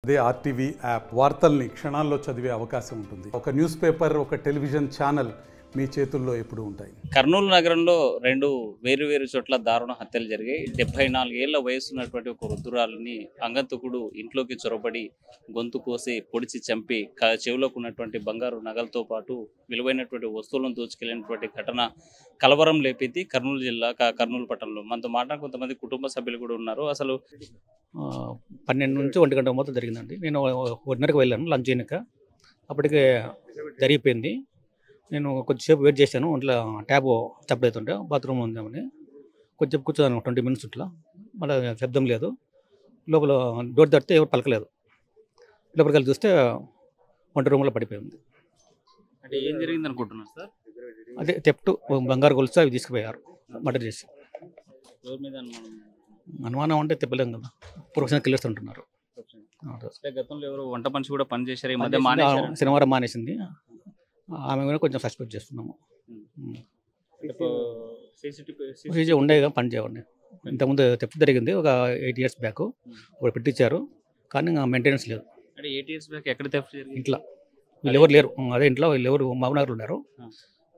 అదే RTV app వార్తల్ని క్షణాల్లో చదివే అవకాశం ఉంటుంది. ఒక న్యూస్ పేపర్, ఒక టెలివిజన్ ఛానల్ మీ చేతుల్లో ఎప్పుడూ ఉంటాయి. కర్నూలు నగరంలో రెండు వేరు చోట్ల దారుణ హత్యలు జరిగాయి. 74 ఏళ్ల వయసున్నటువంటి ఒక వృద్ధురాలిని అంగంతకుడు ఇంట్లోకి చొరబడి గొంతు కోసి పొడిచి చంపి చెవిలోకి ఉన్నటువంటి బంగారు నగలతో పాటు విలువైనటువంటి వస్తువులను దోచుకెళ్ళినటువంటి ఘటన కలవరం లేపింది కర్నూలు జిల్లా కర్నూలు పట్టణంలో. మనతో మాట్లాడిన కొంతమంది కుటుంబ సభ్యులు కూడా ఉన్నారు. అసలు 12 నుంచి 1 గంట మొత్తం జరిగిందండి. నేను 1:30కి వెళ్ళాను లంచ్ చేయక. అప్పటికే జరిగిపోయింది. నేను కొద్దిసేపు వెయిట్ చేశాను. ఒంట్లో ట్యాబ్ తప్పవుతుంటే బాత్రూమ్ ఉందామని కొంచెం కూర్చోదాను 20 మినిట్స్ ఇట్లా. మళ్ళీ శబ్దం లేదు. లోపల డోర్ తడితే ఎవరు పలకలేదు. లోపలికి వెళ్ళి చూస్తే వంట రూమ్లో పడిపోయింది. అంటే ఏం జరిగింది అనుకుంటున్నారు సార్? అదే తెప్టు బంగారు గొలుసు అవి తీసుకుపోయారు మర్డర్ చేసి. ఎవరి మీద అనుమానం అంటే తెప్పలేం కదా, ప్రొఫెషనల్ కిల్లర్స్ ఉంటున్నారు. గతంలో ఎవరు వంట మనిషి కూడా పనిచేశారు, ఈ మధ్య శనివారం మానేసింది. ఆమె కూడా కొంచెం సస్పెక్ట్ చేస్తున్నాము. సీసీ ఉండేగా పని చేయవండి. ఇంతకుముందు తెప్పు జరిగింది ఒక 8 years బ్యాక్. ఇప్పుడు పెట్టించారు కానీ మెయింటెనెన్స్ లేదు. అంటే 8 years బ్యాక్ ఎక్కడ తెప్పు జరిగింది? ఇంట్లో వీళ్ళు ఎవరు లేరు. అదే ఇంట్లో వీళ్ళు ఎవరు మహబూబ్నగర్లో ఉన్నారు.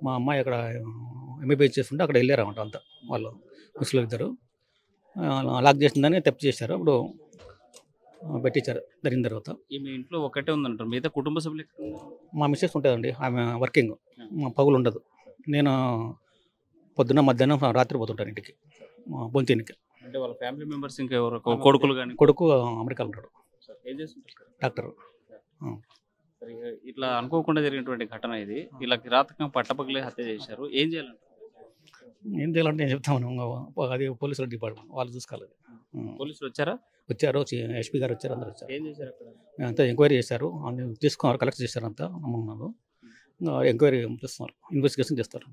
మా అమ్మాయి అక్కడ ఎంబీబీఎస్ చేస్తుంటే అక్కడ వెళ్ళారన్నమాట. అంతా వాళ్ళు ముస్లిం ఇద్దరు లాక్ చేసిందని తెప్పు చేశారు. అప్పుడు పెట్టించారు. జరిగిన తర్వాత మీ ఇంట్లో ఒకటే ఉందంటారు, మిగతా కుటుంబ సభ్యులు? మా మిస్సెస్ ఉంటుందండి, ఆమె వర్కింగ్, పగులు ఉండదు. నేను పొద్దున్న మధ్యాహ్నం రాత్రి పోతుంటాను ఇంటికి బొంతినికి. అంటే వాళ్ళ ఫ్యామిలీ మెంబర్స్ ఇంకా ఎవరు కొడుకులు కానీ? కొడుకు అమెరికాలో ఉంటాడు, ఏం చేస్తుంటారు? డాక్టర్. ఇట్లా అనుకోకుండా జరిగినటువంటి ఘటన ఇది. ఇలా కిరాతకంగా పట్టపగలే హత్య చేశారు. ఏం చేయాలంటారు? ఏం చేయాలంటే నేను చెప్తాను, అది పోలీసుల డిపార్ట్మెంట్ వాళ్ళు చూసుకోవాలి. పోలీసులు వచ్చారు, ఎస్పీ గారు వచ్చారు, అందరూ వచ్చారు. ఏం చేశారు అక్కడ? అంతా ఎంక్వైరీ చేశారు, అన్ని తీసుకున్నారు, కలెక్ట్ చేశారు. అంతా అమ్మున్నారు, ఎంక్వైరీ చేస్తున్నారు, ఇన్వెస్టిగేషన్ చేస్తారు.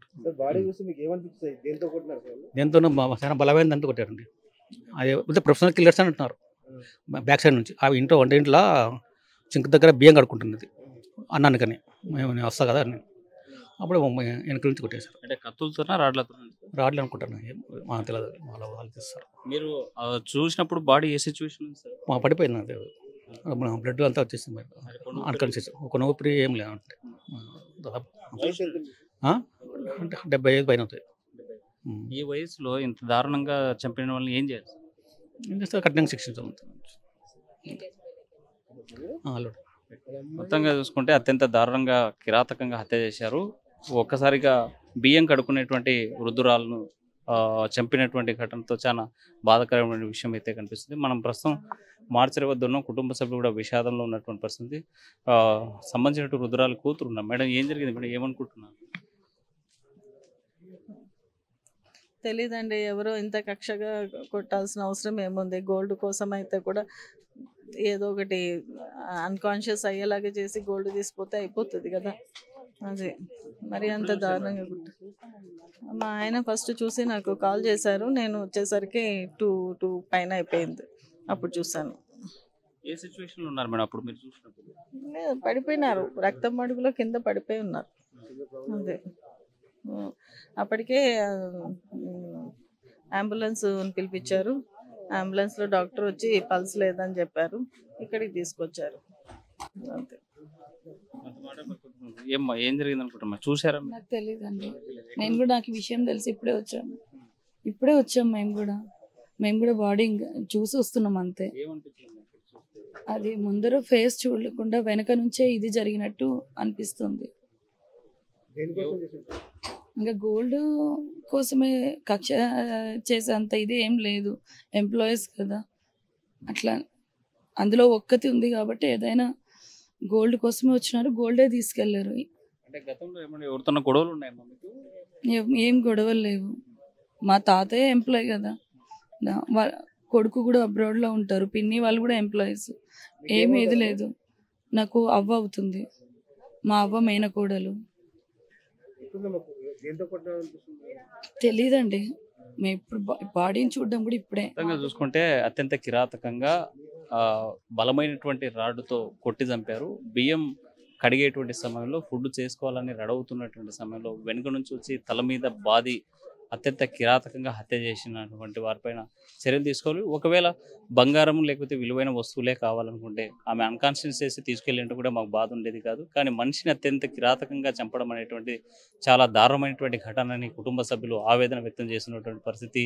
దేంతో చాలా బలమైన దాంతో కొట్టారండి. అదే ప్రొఫెషనల్ కిల్లర్స్ అని అంటున్నారు. బ్యాక్ సైడ్ నుంచి ఆ ఇంట్లో ఇంట్లో సింక్ దగ్గర బియ్యం కడుక్కుంటున్నది అన్నానికని మేము వస్తా కదా అని. అప్పుడు వెనక నుంచి కొట్టేశారు. అంటే కత్తులతోనా రాడ్లతో? రాడ్లు అనుకుంటాను, మాకు తెలియదు, వాళ్ళు తీస్తారు. మీరు చూసినప్పుడు బాడీ ఏ సిచ్యువేషన్ పడిపోయింది, అదే బ్లడ్ అంతా వచ్చేసింది, అన్కాన్షియస్. ఒక నొప్పి ఏం లేదు అంటే 75 పైన అవుతాయి. ఈ వయసులో ఇంత దారుణంగా చంపిన వాళ్ళని ఏం చేయాలి? ఏం చేస్తారు, కఠినంగా శిక్షించాలి. మొత్తంగా చూసుకుంటే అత్యంత దారుణంగా కిరాతకంగా హత్య చేశారు. ఒక్కసారిగా బియ్యం కడుక్కునేటువంటి వృద్ధురాలను చంపినటువంటి ఘటనతో చాలా బాధాకరమైన విషయం అయితే కనిపిస్తుంది. మనం ప్రస్తుతం మార్చరి వద్ద ఉన్న కుటుంబ సభ్యులు కూడా విషాదంలో ఉన్నటువంటి పరిస్థితి. సంబంధించినటువంటి వృద్ధురాలు కూతురు ఉన్నాం. మేడం, ఏం జరిగింది మేడం, ఏమనుకుంటున్నారు? తెలీదండి, ఎవరో ఇంత కక్షగా కొట్టాల్సిన అవసరం ఏముంది? గోల్డ్ కోసం అయితే కూడా ఏదో ఒకటి అన్కాన్షియస్ అయ్యేలాగా చేసి గోల్డ్ తీసిపోతే అయిపోతుంది కదా. అదే మరి అంత దారుణంగా మా ఆయన ఫస్ట్ చూసి నాకు కాల్ చేశారు. నేను వచ్చేసరికి 2 పైన అయిపోయింది. అప్పుడు చూసాను. ఏ సిచ్యువేషన్లో ఉన్నారు మేడం అప్పుడు మీరు చూసినప్పుడు? పడిపోయినారు, రక్తం మడుగులో కింద పడిపోయి ఉన్నారు. అదే అప్పటికే అంబులెన్స్ పిలిపించారు. అంబులెన్స్లో డాక్టర్ వచ్చి పల్స్ లేదని చెప్పారు, ఇక్కడికి తీసుకొచ్చారు. అంతే. ఏం జరిగింది అనుకుంటున్నా, చూసారా? నాకు తెలియదండి. నేను కూడా నాకు విషయం తెలిసి ఇప్పుడే వచ్చాం. మేము కూడా బాడీ చూసి వస్తున్నాం అంతే. అది ముందర ఫేస్ చూడకుండా వెనక నుంచే ఇది జరిగినట్టు అనిపిస్తుంది. ఇంకా గోల్డ్ కోసమే కక్ష చేసేంత ఇది ఏం లేదు. ఎంప్లాయీస్ కదా, అట్లా అందులో ఒక్కతి ఉంది కాబట్టి ఏదైనా గోల్డ్ కోసమే వచ్చినారు, గోల్డే తీసుకెళ్లారు. ఏం గొడవలు లేవు. మా తాతయ్య ఎంప్లాయ్ కదా, కొడుకు కూడా అబ్రాడ్లో ఉంటారు, పిన్ని వాళ్ళు కూడా ఎంప్లాయీస్. ఏది లేదు. నాకు అవ్వ అవుతుంది, మా అవ్వ మేనకోడలు. తెలీదండి, మేము ఇప్పుడు బాడీని చూడడం కూడా ఇప్పుడే. చూసుకుంటే అత్యంత కిరాతకంగా బలమైనటువంటి రాడ్డుతో కొట్టి చంపారు. బియ్యం కడిగేటువంటి సమయంలో, ఫుడ్ చేసుకోవాలని రెడవుతున్నటువంటి సమయంలో వెనుక నుంచి వచ్చి తల మీద బాది అత్యంత కిరాతకంగా హత్య చేసినటువంటి వారిపైన చర్యలు తీసుకోవాలి. ఒకవేళ బంగారం లేకపోతే విలువైన వస్తువులే కావాలనుకుంటే ఆమె అన్కాన్షియస్ చేసి తీసుకెళ్ళినట్టు కూడా మాకు బాధ ఉండేది కాదు. కానీ మనిషిని అత్యంత కిరాతకంగా చంపడం అనేటువంటి చాలా దారుణమైనటువంటి ఘటనని కుటుంబ సభ్యులు ఆవేదన వ్యక్తం చేసినటువంటి పరిస్థితి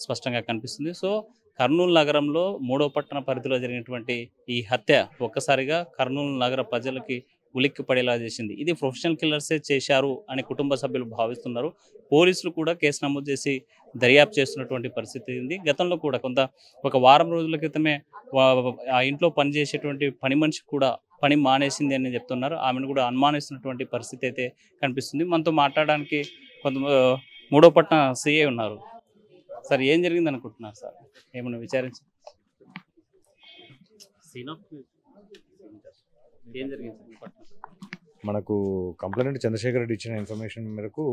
స్పష్టంగా కనిపిస్తుంది. సో కర్నూలు నగరంలో 3వ పట్టణ పరిధిలో జరిగినటువంటి ఈ హత్య ఒక్కసారిగా కర్నూలు నగర ప్రజలకి ఉలిక్కి పడేలా చేసింది. ఇది ప్రొఫెషనల్ కిల్లర్సే చేశారు అని కుటుంబ సభ్యులు భావిస్తున్నారు. పోలీసులు కూడా కేసు నమోదు చేసి దర్యాప్తు చేస్తున్నటువంటి పరిస్థితి ఉంది. గతంలో కూడా ఒక వారం రోజుల క్రితమే ఆ ఇంట్లో పనిచేసేటువంటి పని మనిషి కూడా పని మానేసింది అని చెప్తున్నారు. ఆమెను కూడా అనుమానిస్తున్నటువంటి పరిస్థితి అయితే కనిపిస్తుంది. మనతో మాట్లాడడానికి 3వ పట్టణ సిఐ ఉన్నారు. సార్, ఏం జరిగింది అనుకుంటున్నారు సార్? ఏమన్నా విచారించి ఏం జరిగింది సార్? మనకు కంప్లైంట్ చంద్రశేఖర్ రెడ్డి ఇచ్చిన ఇన్ఫర్మేషన్ మేరకు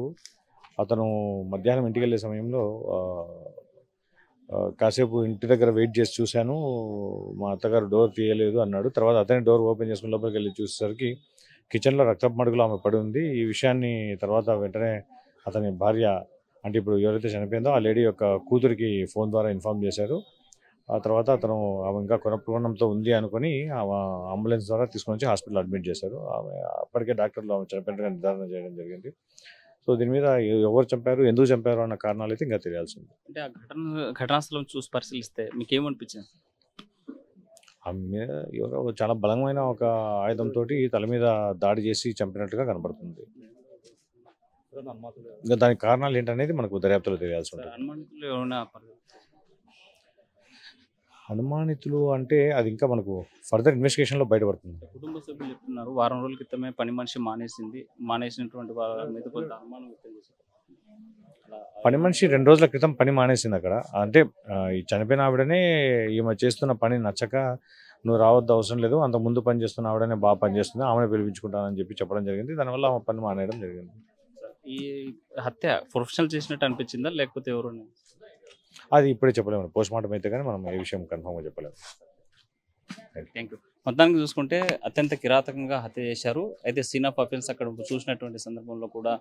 అతను మధ్యాహ్నం ఇంటికి వెళ్ళే సమయంలో కాసేపు ఇంటి దగ్గర వెయిట్ చేసి చూశాను, మా అత్తగారు డోర్ తీయలేదు అన్నాడు. తర్వాత అతని డోర్ ఓపెన్ చేసుకుని లోపలికి వెళ్ళి చూసేసరికి కిచెన్లో రక్తపు మడుగులో ఆమె పడి ఉంది. ఈ విషయాన్ని తర్వాత వెంటనే అతని భార్య, అంటే ఇప్పుడు ఎవరైతే చనిపోయిందో ఆ లేడీ యొక్క కూతురికి ఫోన్ ద్వారా ఇన్ఫార్మ్ చేశారు. ఆ తర్వాత అతను ఆమె ఇంకా కొనప్రమాణంతో ఉంది అనుకుని అంబులెన్స్ ద్వారా తీసుకొని వచ్చి హాస్పిటల్ అడ్మిట్ చేశారు. ఆమె అప్పటికే డాక్టర్లు ఆమె చనిపోయినట్టుగా నిర్ధారణ చేయడం జరిగింది. సో దీని మీద ఎవరు చంపారు, ఎందుకు చంపారు అన్న కారణాలు అయితే ఇంకా తెలియాల్సింది. అంటే ఆ ఘటనాస్థలం చూసి పరిశీలిస్తే మీకు ఏమనిపించింది? ఆమె మీద ఎవరో చాలా బలమైన ఒక ఆయుధంతో తల మీద దాడి చేసి చంపినట్టుగా కనబడుతుంది. ఇంకా దానికి కారణాలు ఏంటనేది మనకు దర్యాప్తులో తెలియాల్సి ఉంటుంది. అనుమానితులు అంటే అది ఇంకా మనకు ఫర్దర్ ఇన్వెస్టిగేషన్లో బయటపడుతుంది. కుటుంబ సభ్యులు చెప్తున్నారు వారం రోజుల క్రితమే పని మనిషి మానేసినటువంటి వాళ్ళ మీద కొంత అనుమానం వ్యక్తం చేశారు. పని మనిషి 2 రోజుల క్రితం పని మానేసింది అక్కడ. అంటే ఈ చనిపోయిన ఆవిడనే ఈమె చేస్తున్న పని నచ్చక నువ్వు రావద్దు, అవసరం లేదు, అంత ముందు పని చేస్తున్న ఆవిడనే బాగా పనిచేస్తుంది, ఆమెను పిలిపించుకుంటానని చెప్పడం జరిగింది. దానివల్ల ఆమె పని మానేయడం జరిగింది. ఈ హత్య ప్రొఫెషనల్ చేసినట్టు అనిపించిందా లేకపోతే ఎవరు? అది ఇప్పుడే చెప్పలేము. పోస్ట్ మార్టం అయితే కానీ మనం ఏ విషయం కన్ఫర్మ్గా చెప్పలేము. Thank you. మొత్తానికి చూసుకుంటే అత్యంత కిరాతకంగా హత్య చేశారు. అయితే సీన్ ఆఫ్ అఫెన్స్ అక్కడ చూసినటువంటి సందర్భంలో కూడా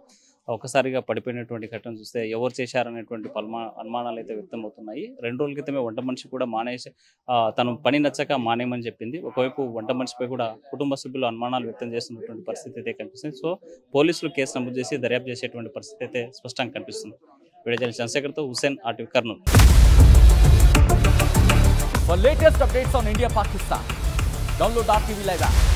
ఒకసారిగా పడిపోయినటువంటి ఘటన చూస్తే ఎవరు చేశారనేటువంటి అనుమానాలు అయితే వ్యక్తమవుతున్నాయి. 2 రోజుల క్రితమే వంట మనిషి కూడా తను పని నచ్చక మానేయమని చెప్పింది. ఒకవైపు వంట మనిషిపై కూడా కుటుంబ సభ్యులు అనుమానాలు వ్యక్తం చేస్తున్నటువంటి పరిస్థితి అయితే కనిపిస్తుంది. సో పోలీసులు కేసు నమోదు చేసి దర్యాప్తు చేసేటువంటి పరిస్థితి అయితే స్పష్టంగా కనిపిస్తుంది. వీడియో చంద్రశేఖర్తో Hussain, RTV Kurnool. For latest updates on India Pakistan, download RTV Live app